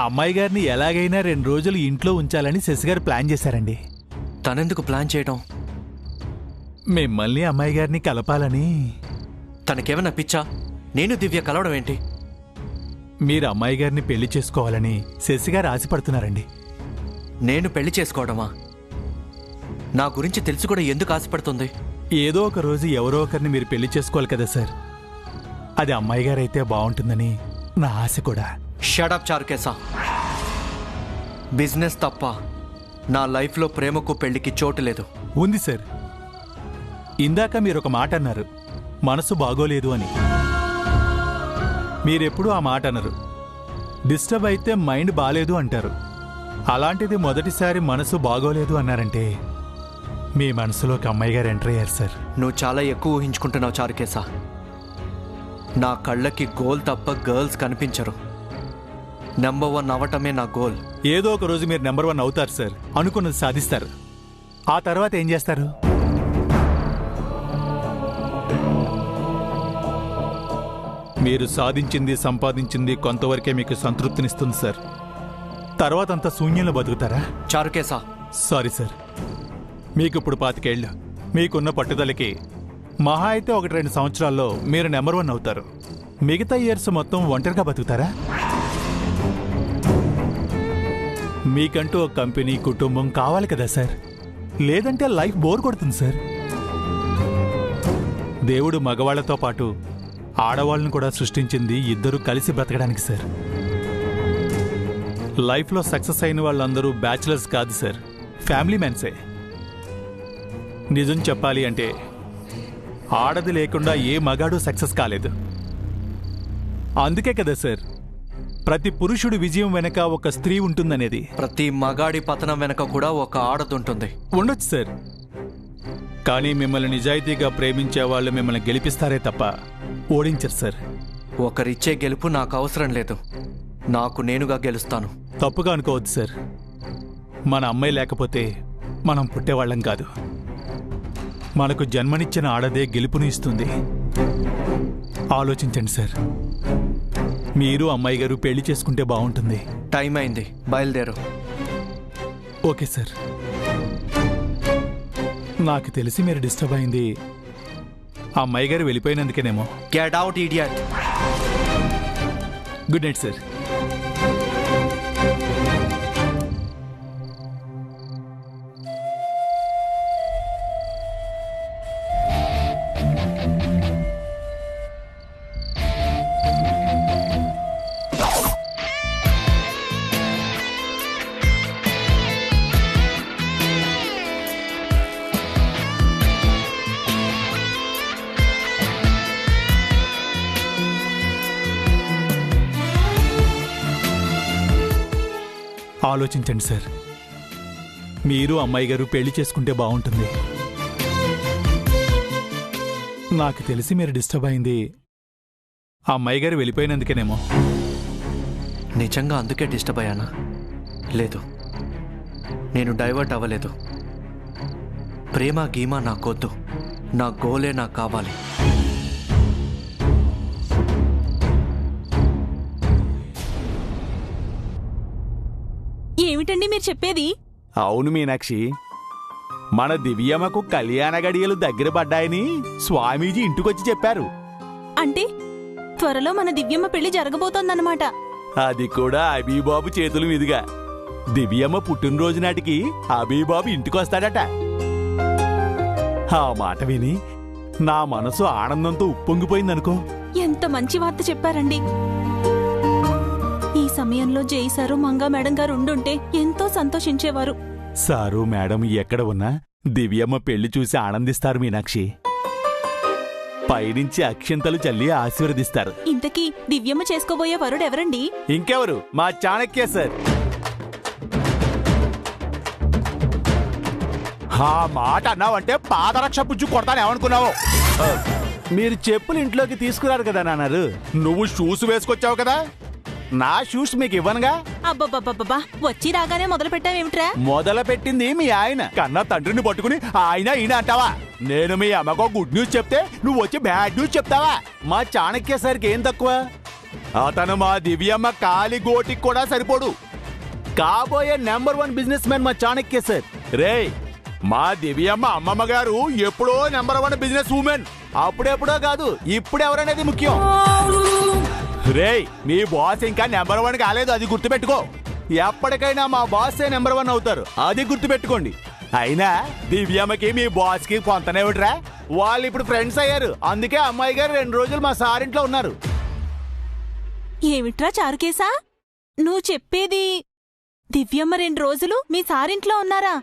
అమ్మాయి గారిని ఎలాగైనా 2 రోజులు ఇంట్లో ఉంచాలని శశిగారు ప్లాన్ చేశారండి. తనెందుకు ప్లాన్ చేయడం? మిమ్మల్ని అమ్మాయి గారిని కలపాలని. తనకేమన్నా పిచ్చా? నేను దివ్య కలవడం ఏంటి? మీరు అమ్మాయి గారిని పెళ్లి చేసుకోవాలని శశిగారు ఆశపడుతున్నారండి. నేను పెళ్లి చేసుకోవడమా? నా గురించి తెలిసి కూడా ఎందుకు ఆశపడుతుంది? ఏదో ఒక రోజు ఎవరో ఒకరిని మీరు పెళ్లి చేసుకోవాలి కదా సార్. అది అమ్మాయి గారైతే బాగుంటుందని నా ఆశ కూడా. షడప్ చారుకేశా. బిజినెస్ తప్ప నా లైఫ్లో ప్రేమకు పెళ్లికి చోటు లేదు. ఉంది సార్. ఇందాక మీరు ఒక మాట అన్నారు, మనసు బాగోలేదు అని. మీరెప్పుడూ ఆ మాట అన్నారు. డిస్టర్బ్ అయితే మైండ్ బాలేదు అంటారు. అలాంటిది మొదటిసారి మనసు బాగోలేదు అన్నారంటే మీ మనసులోకి అమ్మాయి గారు ఎంటర్ అయ్యారు సార్. నువ్వు చాలా ఎక్కువ ఊహించుకుంటున్నావు చారుకేశా. నా కళ్ళకి గోల్ తప్ప గర్ల్స్ కనిపించరు. నెంబర్ 1 అవ్వటమే నా గోల్. ఏదో ఒక రోజు మీరు నెంబర్ 1 అవుతారు సార్. అనుకున్నది సాధిస్తారు. ఆ తర్వాత ఏం చేస్తారు? మీరు సాధించింది సంపాదించింది కొంతవరకే మీకు సంతృప్తినిస్తుంది సార్. తర్వాత అంతా శూన్యంలో బతుకుతారా? చారుకేశా, సారీ సార్. మీకు ఇప్పుడు 25 ఏళ్ళు. మీకున్న పట్టుదలకి మహా అయితే 1-2 సంవత్సరాల్లో మీరు నెంబర్ 1 అవుతారు. మిగతా ఇయర్స్ మొత్తం ఒంటరిగా బతుకుతారా? మీకంటూ ఒక కంపెనీ, కుటుంబం కావాలి కదా సార్. లేదంటే లైఫ్ బోర్ కొడుతుంది సార్. దేవుడు మగవాళ్లతో పాటు ఆడవాళ్ళను కూడా సృష్టించింది ఇద్దరు కలిసి బ్రతకడానికి సార్. లైఫ్లో సక్సెస్ అయిన వాళ్ళందరూ బ్యాచిలర్స్ కాదు సార్, ఫ్యామిలీ మ్యాన్సే. నిజం చెప్పాలి అంటే ఆడది లేకుండా ఏ మగాడు సక్సెస్ కాలేదు. అందుకే కదా సార్ ప్రతి పురుషుడి విజయం వెనక ఒక స్త్రీ ఉంటుందనేది. ప్రతి మగాడి పతనం వెనక కూడా ఒక ఆడదుంటుంది. ఉండొచ్చు సార్. కానీ మిమ్మల్ని నిజాయితీగా ప్రేమించే వాళ్ళు మిమ్మల్ని గెలిపిస్తారే తప్ప ఓడించరు సార్. ఒకరిచ్చే గెలుపు నాకు అవసరం లేదు. నాకు నేనుగా గెలుస్తాను. తప్పుగా అనుకోవద్దు సార్. మన అమ్మాయి లేకపోతే మనం పుట్టేవాళ్ళం కాదు. మనకు జన్మనిచ్చిన ఆడదే గెలుపుని ఇస్తుంది. ఆలోచించండి సార్. మీరు అమ్మాయి గారు పెళ్లి చేసుకుంటే బాగుంటుంది. టైం అయింది, బయలుదేరు. Okay sir. నాకు తెలిసి మీరు డిస్టర్బ్ అయింది అమ్మాయి గారు వెళ్ళిపోయినందుకేనేమో. Get out idiot. Good night sir. ఆలోచించండి సార్. మీరు అమ్మాయి గారు పెళ్లి చేసుకుంటే బాగుంటుంది. నాకు తెలిసి మీరు డిస్టర్బ్ అయింది అమ్మాయి గారు వెళ్ళిపోయినందుకేనేమో. నిజంగా అందుకే డిస్టర్బ్ అయ్యానా? లేదు, నేను డైవర్ట్ అవ్వలేదు. ప్రేమ గీమా నాకొద్దు. నా గోలే నాకు కావాలి. ఏమిటండి మీరు చెప్పేది? అవును మీనాక్షి, మన దివ్యమ్మకు కళ్యాణ గడియలు దగ్గర పడ్డాయని స్వామీజీ ఇంటికొచ్చి చెప్పారు. అంటే త్వరలో మన దివ్యమ్మ పెళ్లి జరగబోతోందన్నమాట. అది కూడా అబీబాబు చేతుల మీదుగా. దివ్యమ్మ పుట్టినరోజు నాటికి అబీబాబు ఇంటికొస్తాడట. ఆ మాట విని నా మనసు ఆనందంతో ఉప్పొంగిపోయిందనుకో. ఎంత మంచి వార్త చెప్పారండి. ఈ సమయంలో జై సారు, మంగా మేడం గారు ఉండుంటే ఎంతో సంతోషించేవారు. సారు మేడం ఎక్కడ ఉన్నా దివ్యమ్మ పెళ్లి చూసి ఆనందిస్తారు మీనాక్షి. పైనుంచి అక్షింతలు చల్లి ఆశీర్వదిస్తారు. ఇంతకీ దివ్యమ్మ చేసుకోబోయే వరుడెవరండి? ఇంకెవరు, మా చాణక్య సార్. ఆ మాట అన్నావంటే పాదరక్ష పుచ్చు కొడతానేమనుకున్నావు? మీరు చెప్పులు ఇంట్లోకి తీసుకురారు కదా నాన్నారు. నువ్వు షూస్ వేసుకొచ్చావు కదా, నా షూస్ మీకు ఇవ్వనుగా. అబ్బబ్బబ్బబ్బా, వచ్చి రాగానే మొదలు పెట్టావేమిట్రా? మొదలు పెట్టింది మీ ఆయన. కన్నా తండ్రిని పట్టుకుని ఆయన ఈయన అంటావా? నేను మీ అమ్మకో గుడ్ న్యూస్ చెప్తే నువ్వు వచ్చి బ్యాడ్ న్యూస్ చెప్తావా? మా చాణక్య సార్కి ఏం తక్కువ? అతను మా దివ్యమ్మ కాలి గోటికి కూడా సరిపోడు. కాబోయే నెంబర్ 1 బిజినెస్ మ్యాన్ మా చాణక్య సార్. రేయ్, మా దివ్యమ్మ అమ్మమ్మ గారు ఎప్పుడో నెంబర్ 1 బిజినెస్ ఉమెన్. అప్పుడెప్పుడో కాదు, ఇప్పుడు ఎవరనేది ముఖ్యం. రేయ్, మీ బాస్ ఇంకా నెంబర్ 1 కాలేదు, అది గుర్తుపెట్టుకో. ఎప్పటికైనా మా బాసే నెంబర్ 1 అవుతారు, అది గుర్తుపెట్టుకోండి. అయినా దివ్యమ్మకి మీ బాస్ కి కొంతనేవిడ్రా, వాళ్ళు ఇప్పుడు ఫ్రెండ్స్ అయ్యారు. అందుకే అమ్మాయి గారు 2 రోజులు మా సారింట్లో ఉన్నారు. ఏమిట్రా చారుకేశా, నువ్వు చెప్పేది దివ్యమ్మ 2 రోజులు మీ సారింట్లో ఉన్నారా?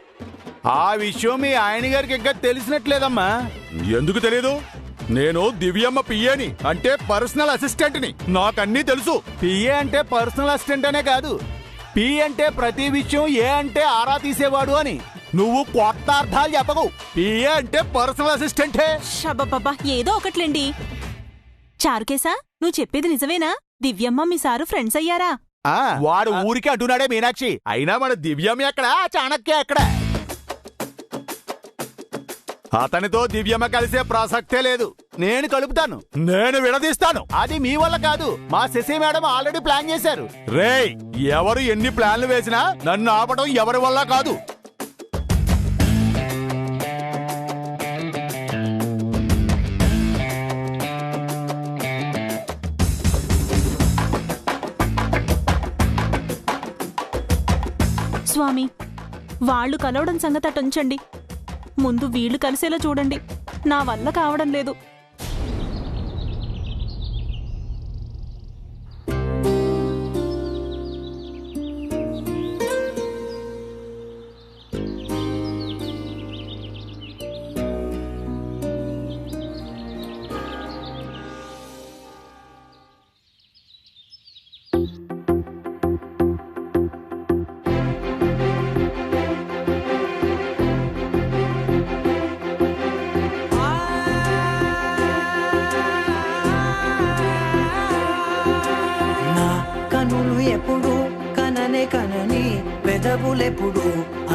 ఆ విషయం మీ ఆయన గారికి ఇంకా తెలిసినట్లేదమ్మా. ఎందుకు తెలీదు? నేను దివ్యమ్మ పిఏని, అంటే పర్సనల్ అసిస్టెంట్ని. నాకన్నీ తెలుసు. పిఏ అంటే పర్సనల్ అసిస్టెంట్ అనే కాదు, పి అంటే ప్రతి విషయం, ఏ అంటే ఆరా తీసేవాడు అని. నువ్వు కొత్త అర్థాలు చెప్పకు. పిఏ అంటే పర్సనల్ అసిస్టెంటే. షబ్బబ్బబ్బా, ఏదో ఒకట్లేండి. చారుకేశా, నువ్వు చెప్పేది నిజమేనా? దివ్యమ్మ మీ సారు ఫ్రెండ్స్ అయ్యారా? వాడు ఊరికి అంటున్నాడే మీనాక్షి. అయినా మన దివ్యమ్మ ఎక్కడ, చాణక్య ఎక్కడ? అతనితో దివ్యమ్మ కలిసే ప్రసక్తే లేదు. నేను కలుపుతాను, నేను విడదీస్తాను. అది మీ వల్ల కాదు, మా శశి మేడం ఆల్రెడీ ప్లాన్ చేశారు. రేయ్, ఎవరు ఎన్ని ప్లాన్లు వేసినా నన్ను ఆపడం ఎవరి వల్ల కాదు. స్వామి, వాళ్ళు కలవడం సంగతి అటుంచండి, ముందు వీళ్ళు కలిసేలా చూడండి. నా వల్ల కావడం లేదు. ఎప్పుడు కననే కనని, పెదవులెప్పుడు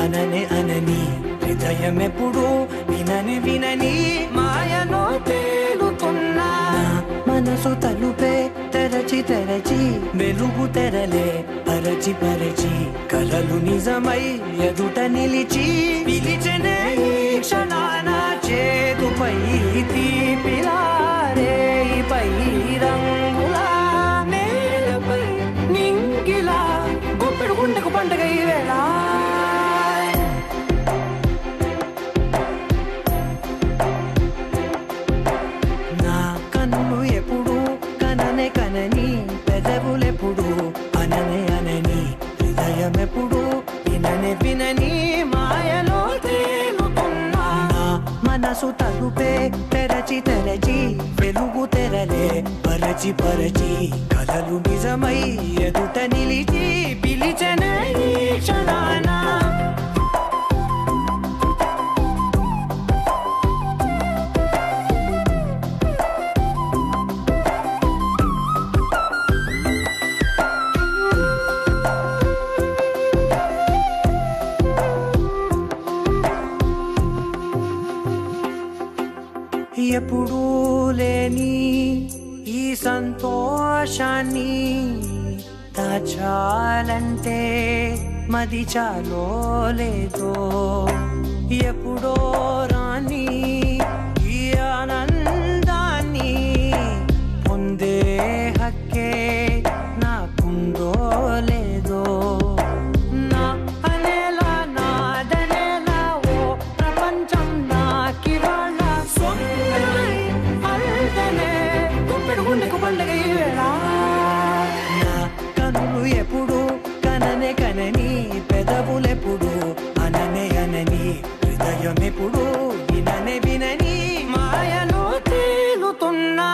అననే అనని, హృదయం ఎప్పుడు వినని వినని, మాయలో తేలుతున్నా మనసు తలుపే తెరచి తెరచి, వెలుగు తెరలే పరచి పరచి, కలలు నిజమై ఎదుట నిలిచి, పిలిచెనే ఈ క్షణాన చేతుపై తీపిలారే పై రంగులా, నేలపై నింగిలా, గుప్పెడు గుండెకు పండగ ఈ వేళ. నా కన్ను ఎప్పుడు కననే కనని, పెదవులెప్పుడు అననే అనని, హృదయం ఎప్పుడు విననే వినని, మాయలో తేలుతున్నా మనసు తలుపే తెరచి తెరచి, వెలుగు తెరలే పరచి పరచి, కలలు నిజమై ఎదుట నిలిచి, పిలిచెనే ఈ క్షణాన. ఎప్పుడూ లేని ఈ సంతోషాన్ని దాచాలంటే మది చాలో లేదో, ఎప్పుడో రాని ఈ ఆనందాన్ని పొందే హక్కే నాకుందో లేదో, నా అనేలా నాదనేలా ఓ ప్రపంచం నాకివాళ్ళ సొంతమై అల్దనే, గుప్పెడు గుండెకు పండగ ఈ వేళ. నా కనులు ఎప్పుడు కననే కనని, పెదవులెప్పుడు అననే అనని, హృదయం ఎప్పుడు విననే వినని, మాయలో తేలుతున్నా.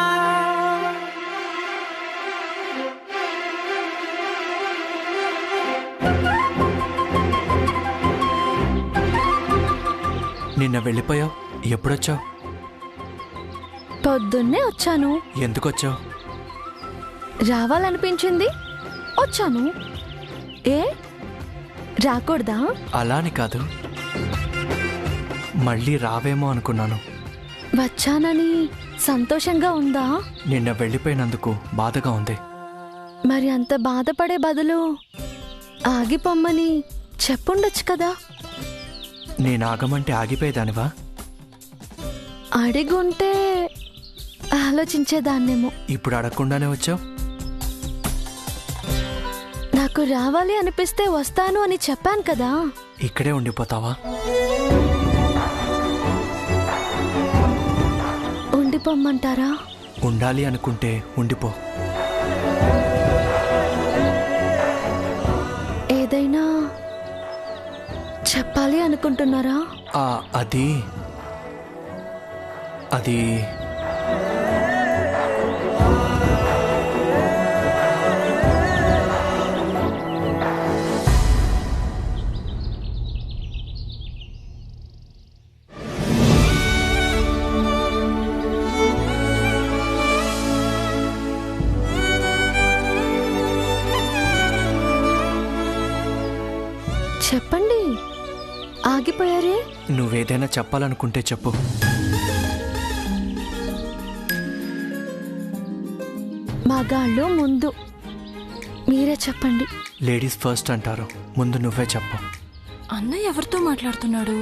నిన్న వెళ్ళిపోయావు, ఎప్పుడొచ్చావు? పొద్దున్నే వచ్చాను. ఎందుకొచ్చావు? రావాలనిపించింది, వచ్చాను. ఏ రాకూడదా? అలాని కాదు, మళ్ళీ రావేమో అనుకున్నాను. వచ్చానని సంతోషంగా ఉందా? నిన్న వెళ్ళిపోయినందుకు బాధగా ఉంది. మరి అంత బాధపడే బదులు ఆగిపోమ్మని చెప్పుండొచ్చు కదా. నేను ఆగమంటే ఆగిపోయేదానివా? అడిగుంటే ఆలోచించేదాన్నేమో. ఇప్పుడు అడగకుండానే వచ్చావు. నాకు రావాలి అనిపిస్తే వస్తాను అని చెప్పాను కదా. ఇక్కడే ఉండిపోతావా? ఉండిపోమ్మంటారా? ఉండాలి అనుకుంటే ఉండిపో. ఏదైనా చెప్పాలి అనుకుంటున్నారా? అది అది చెప్పండి. ఆగిపోయారే? నువ్వేదైనా చెప్పాలనుకుంటే చెప్పు. మగాళ్ళు ముందు, మీరే చెప్పండి. లేడీస్ ఫస్ట్ అంటారు, ముందు నువ్వే చెప్పు. అన్నయ్య ఎవరితో మాట్లాడుతున్నాడు?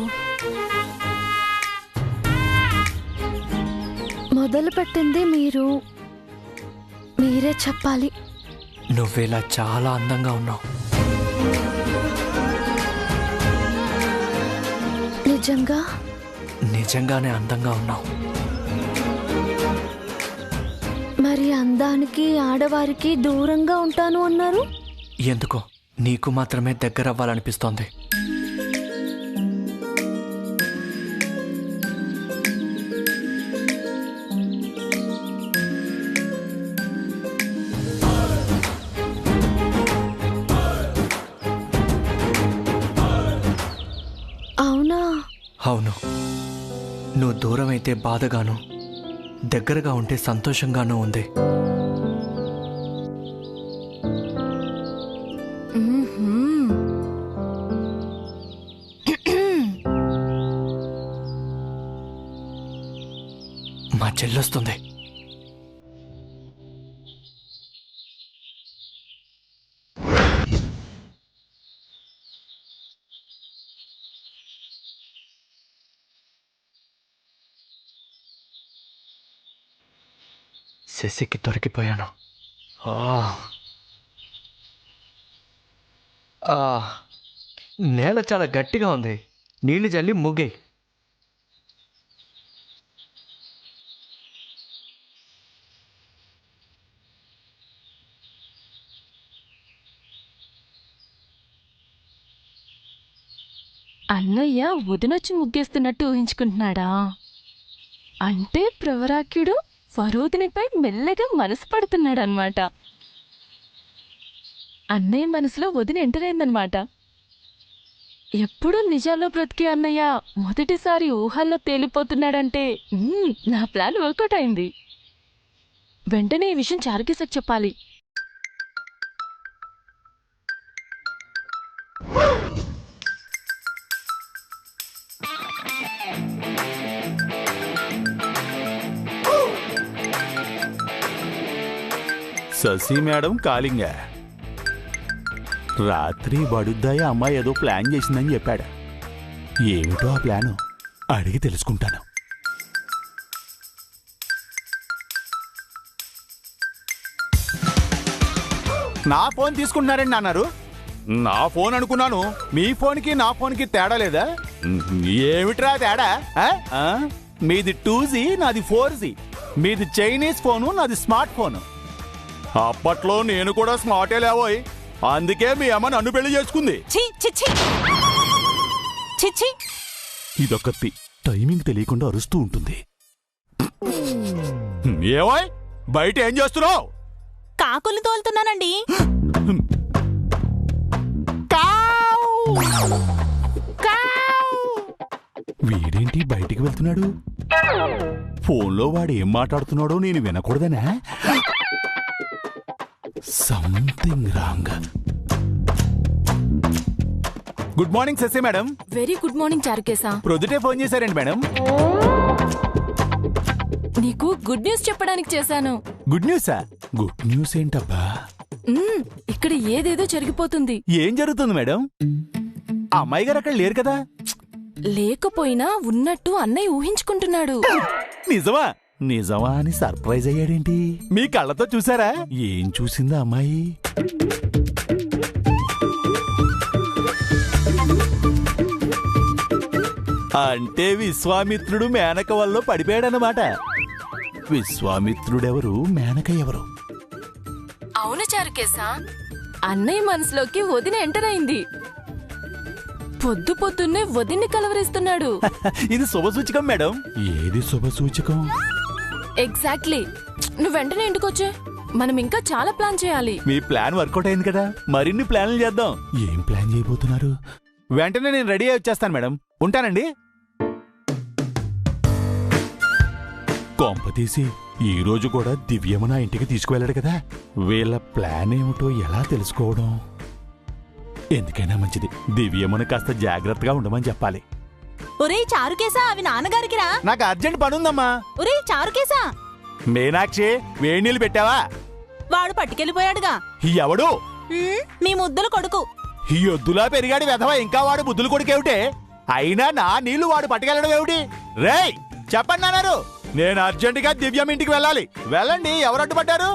మొదలు పెట్టింది మీరు, మీరే చెప్పాలి. నువ్వేలా చాలా అందంగా ఉన్నావు. నిజంగా? నిజంగానే అందంగా ఉన్నావు. మరి అందానికి ఆడవారికి దూరంగా ఉంటాను అన్నారు. ఎందుకో నీకు మాత్రమే దగ్గర అవ్వాలనిపిస్తోంది. అవునా? అవును. నువ్వు దూరం అయితే బాధగాను, దగ్గరగా ఉంటే సంతోషంగానూ ఉంది. మా చెల్లొస్తుంది. శశికి దొరికిపోయాను. నేల చాలా గట్టిగా ఉంది. నీళ్లు జల్లి ముగ్గే. అన్నయ్య వదినొచ్చి ముగ్గేస్తున్నట్టు ఊహించుకుంటున్నాడా? అంటే ప్రవరాక్యుడు వరోధినిపై మెల్లగా మనసు పడుతున్నాడనమాట. అన్నయ్య మనసులో వదిన ఎంటర్ అయిందనమాట. ఎప్పుడూ నిజాల్లో బ్రతికే అన్నయ్య మొదటిసారి ఊహల్లో తేలిపోతున్నాడంటే నా ప్లాన్ వర్కౌట్ అయింది. వెంటనే ఈ విషయం చారుకేశకు చెప్పాలి. శశి మేడం కాలింగ రాత్రి బడుద్దాయి అమ్మాయి ఏదో ప్లాన్ చేసిందని చెప్పాడు. ఏమిటో ఆ ప్లాను అడిగి తెలుసుకుంటాను. నా ఫోన్ తీసుకుంటున్నారండి అన్నారు. నా ఫోన్ అనుకున్నాను. మీ ఫోన్కి నా ఫోన్కి తేడా లేదా? ఏమిట్రా తేడా? మీది 2G, నాది 4G. మీది చైనీస్ ఫోను, నాది స్మార్ట్ ఫోను. అప్పట్లో నేను కూడా స్మార్టే లేవోయ్. అందుకే మీ అమ్మ నన్ను పెళ్లి చేసుకుంది. ఇదొకటి టైమింగ్ తెలియకుండా అరుస్తూ ఉంటుంది. ఏమోయ్ బయట ఏం చేస్తున్నావు? కాకులు తోలుతున్నానండి. వీడేంటి బయటికి వెళ్తున్నాడు? ఫోన్లో వాడు ఏం మాట్లాడుతున్నాడో నేను వినకూడదనా? Something wrong. Good morning Sashi madam. Very good morning చారుకేశా. ప్రొద్దుటే ఫోన్ చేశారండి మేడం. నీకు గుడ్ న్యూస్ చెప్పడానికి చేశాను. గుడ్ న్యూసా? గుడ్ న్యూస్ ఏంటబ్బా? ఇక్కడ ఏదేదో జరిగిపోతుంది. ఏం జరుగుతుంది మేడం? ఆ అమ్మాయి గారు అక్కడ లేరు కదా? లేకపోయినా ఉన్నట్టు అన్నయ్య ఊహించుకుంటున్నాడు. నిజమా? నిజమా అని సర్ప్రైజ్ అయ్యాడేంటి? మీ కళ్ళతో చూసారా? ఏం చూసిందా అమ్మాయి? అంటే విశ్వామిత్రుడు మేనక వల్ల పడిపోయాడనమాట. విశ్వామిత్రుడెవరు, మేనక ఎవరు? అవును చారుకేశా, అన్నయ్య మనసులోకి వదిన ఎంటర్ అయింది. పొద్దు పొద్దున్నే వదిన్ని కలవరిస్తున్నాడు. ఇది శుభసూచకం మేడం. ఏది శుభసూచకం? ఎగ్జాక్ట్లీ. నువ్వు వెంటనే ఇంటికొచ్చే, మనం ఇంకా చాలా ప్లాన్ చేయాలి. మీ ప్లాన్ వర్కౌట్ అయింది కదా, మరిన్ని ప్లాన్లు చేద్దాం. ఏం ప్లాన్ చేయబోతున్నారు? వెంటనే నేను రెడీ అయి వచ్చేస్తాను మేడం. ఉంటానండి. కొంపతీసి ఈ రోజు కూడా దివ్యమ్మ నా ఇంటికి తీసుకువెళ్ళాడు కదా. వీళ్ళ ప్లాన్ ఏమిటో ఎలా తెలుసుకోవడం? ఎందుకైనా మంచిది, దివ్యమ్మను కాస్త జాగ్రత్తగా ఉండమని చెప్పాలి. ఒరేయ్ చారుకేశా, అవి నాన్నగారికి రా. నాకు అర్జెంట్ పనుందమ్మా. ఒరేయ్ చారుకేశా, మీనాక్షి, వేడి నీళ్ళు పెట్టావా? వాడు పట్టుకెళ్ళిపోయాడుగా. ఎవడు? మీ ముద్దుల కొడుకు. ఈ ఎద్దులా పెరిగాడు వెధవా, ఇంకా వాడు బుద్ధులు కొడుకేమిటే? అయినా నా నీళ్లు వాడు పట్టుకెళ్ళడం ఏమిటి? రేయ్ చెప్పండి అన్నారు. నేను అర్జెంటుగా దివ్యం ఇంటికి వెళ్ళాలి. వెళ్ళండి. ఎవరు అడ్డుపడ్డారు?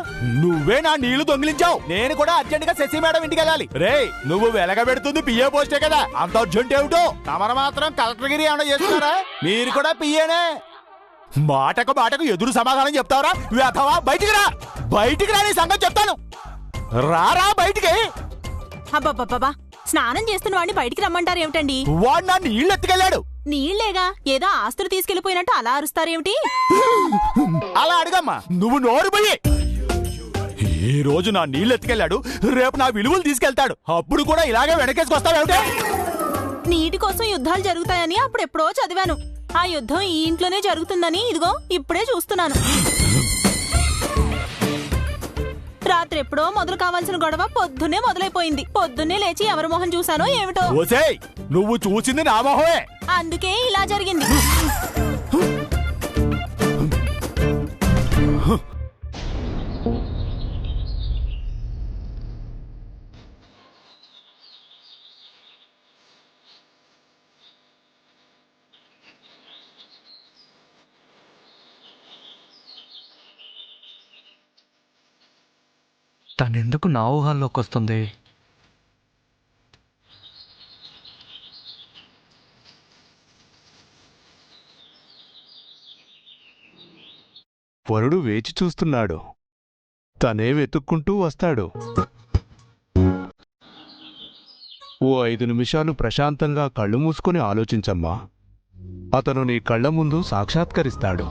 నువ్వే నా నీళ్లు దొంగిలించావు. నేను కూడా అర్జెంటుగా శశి మేడం ఇంటికి వెళ్ళాలి. రేయ్ నువ్వు వెలగబెడుతుంది పిఏ పోస్టే కదా, అంత అర్జెంట్ ఏమిటో? తమరు మాత్రం కలెక్టర్గిరి ఏమైనా చేస్తున్నారా? మీరు కూడా పిఏనే. మాటకు మాటకు ఎదురు సమాధానం చెప్తావరా వెధవా? బయటికి రా, బయటికి రా, నీ సంగతి చెప్తాను. రారా బయటికి. అబ్బబ్బబ్బా, స్నానం చేస్తున్న వాడిని బయటికి రమ్మంటారేమిటండి? వాడు నా నీళ్లు ఎత్తుకెళ్ళాడు. నీళ్లేగా, ఏదో ఆస్తులు తీసుకెళ్లిపోయినట్టు అలా అరుస్తారేమిటి? అలా అడగమ్మా, నువ్వు నోరు పోయి. ఈ రోజు నా నీళ్లు ఎత్తుకెళ్ళాడు, రేపు నా విలువలు తీసుకెళ్తాడు. అప్పుడు కూడా ఇలాగే వెనకేసుకొస్తావేమిటే? నీటి కోసం యుద్ధాలు జరుగుతాయని అప్పుడెప్పుడో చదివాను. ఆ యుద్ధం ఈ ఇంట్లోనే జరుగుతుందని ఇదిగో ఇప్పుడే చూస్తున్నాను. రాత్రి ఎప్పుడో మొదలు కావాల్సిన గొడవ పొద్దున్నే మొదలైపోయింది. పొద్దున్నే లేచి ఎవరి మొహం చూసానో ఏమిటో. ఓసేయ్, నువ్వు చూసింది నా మొహమే. అందుకే ఇలా జరిగింది. తనెందుకు నా ఊహల్లోకి వస్తుంది? వరుడు వేచి చూస్తున్నాడు. తనే వెతుక్కుంటూ వస్తాడు. ఓ 5 నిమిషాలు ప్రశాంతంగా కళ్ళు మూసుకొని ఆలోచించమ్మా. అతను నీ కళ్ళ ముందు సాక్షాత్కరిస్తాడు.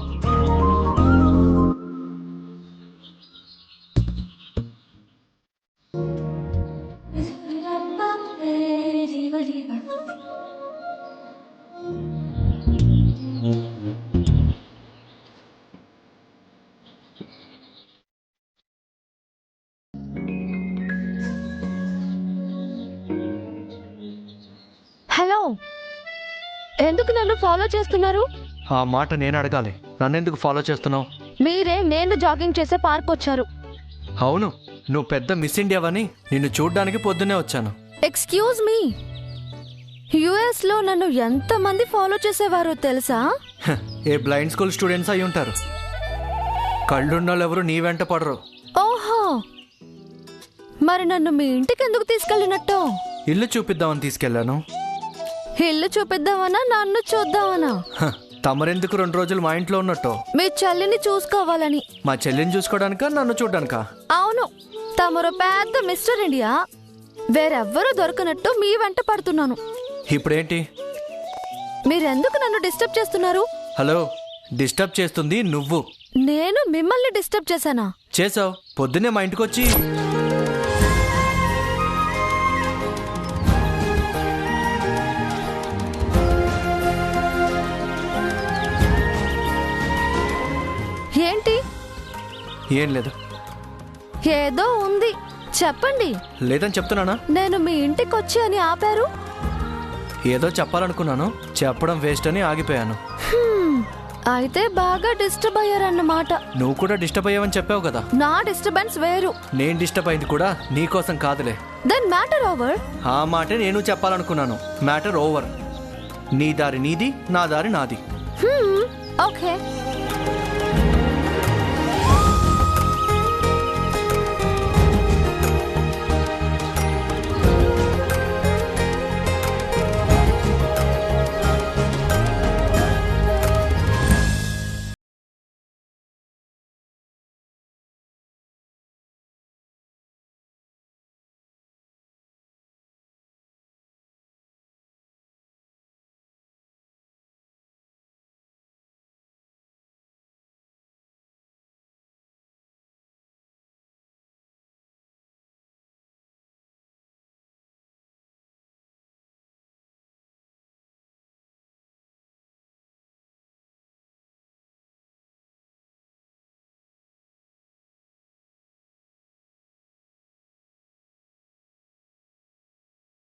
హలో, ఎందుకు నన్ను ఫాలో చేస్తున్నారు? ఆ మాట నేను అడగాలి. నన్నెందుకు ఫాలో చేస్తున్నావు? మీరే నేను జాగింగ్ చేసే పార్క్ వచ్చారు. అవును, నువ్వు పెద్ద మిస్ ఇండియావని నిన్ను చూడ్డానికి పొద్దున్నే వచ్చాను. ఎక్స్క్యూజ్ మీ, యుఎస్ లో నన్ను ఎంతమంది ఫాలో చేసేవారో తెలుసా? ఏ బ్లైండ్ స్కూల్ స్టూడెంట్స్ అయి ఉంటారు. కళ్ళున్నోళ్ళు ఎవరు నీ వెంట పడరు. ఓహో, మరి నన్ను మీ ఇంటికి ఎందుకు తీసుకెళ్ళినట్టు? ఇల్లు చూపిద్దామని తీసుకెళ్లాను. ఇల్లు చూపిద్దామనా, నన్ను చూద్దామనా? తమరెందుకు 2 రోజులు మా ఇంట్లో ఉన్నట్టు? మీ చెల్లిని చూసుకోవాలని. మా చెల్లిని చూసుకోవడానికా, నన్ను చూడ్డానికా? అవును, తమరు పెద్ద మిస్టర్ ఇండియా. వేరెవ్వరూ దొరకనట్టు మీ వెంట పడుతున్నాను. ఇప్పుడేంటి? మీరెందుకు నన్ను డిస్టర్బ్ చేస్తున్నారు? హలో, డిస్టర్బ్ చేస్తుంది నువ్వు. నేను మిమ్మల్ని డిస్టర్బ్ చేశానా? చేసావు. పొద్దున్నే మా ఇంటికి వచ్చి ఏంటి? ఏం లేదు. ఏదో ఉంది, చెప్పండి. లేదని చెప్తున్నానా? నేను మీ ఇంటికి వచ్చి అని ఆపారు. ఏదో చెప్పాలనుకున్నాను, చెప్పడం వేస్ట్ అని ఆగిపోయాను. అయితే బాగా డిస్టర్బ్ అయ్యారన్నమాట. నువ్వు కూడా డిస్టర్బ్ అయ్యావని చెప్పావు కదా. నా డిస్టర్బెన్స్ వేరు. నేను డిస్టర్బ్ అయింది కూడా నీకోసం కాదులే. Then matter over. ఆ మాటే నేను చెప్పాలనుకున్నాను. Matter over. నీ దారి నీది, నా దారి నాది. ఓకే.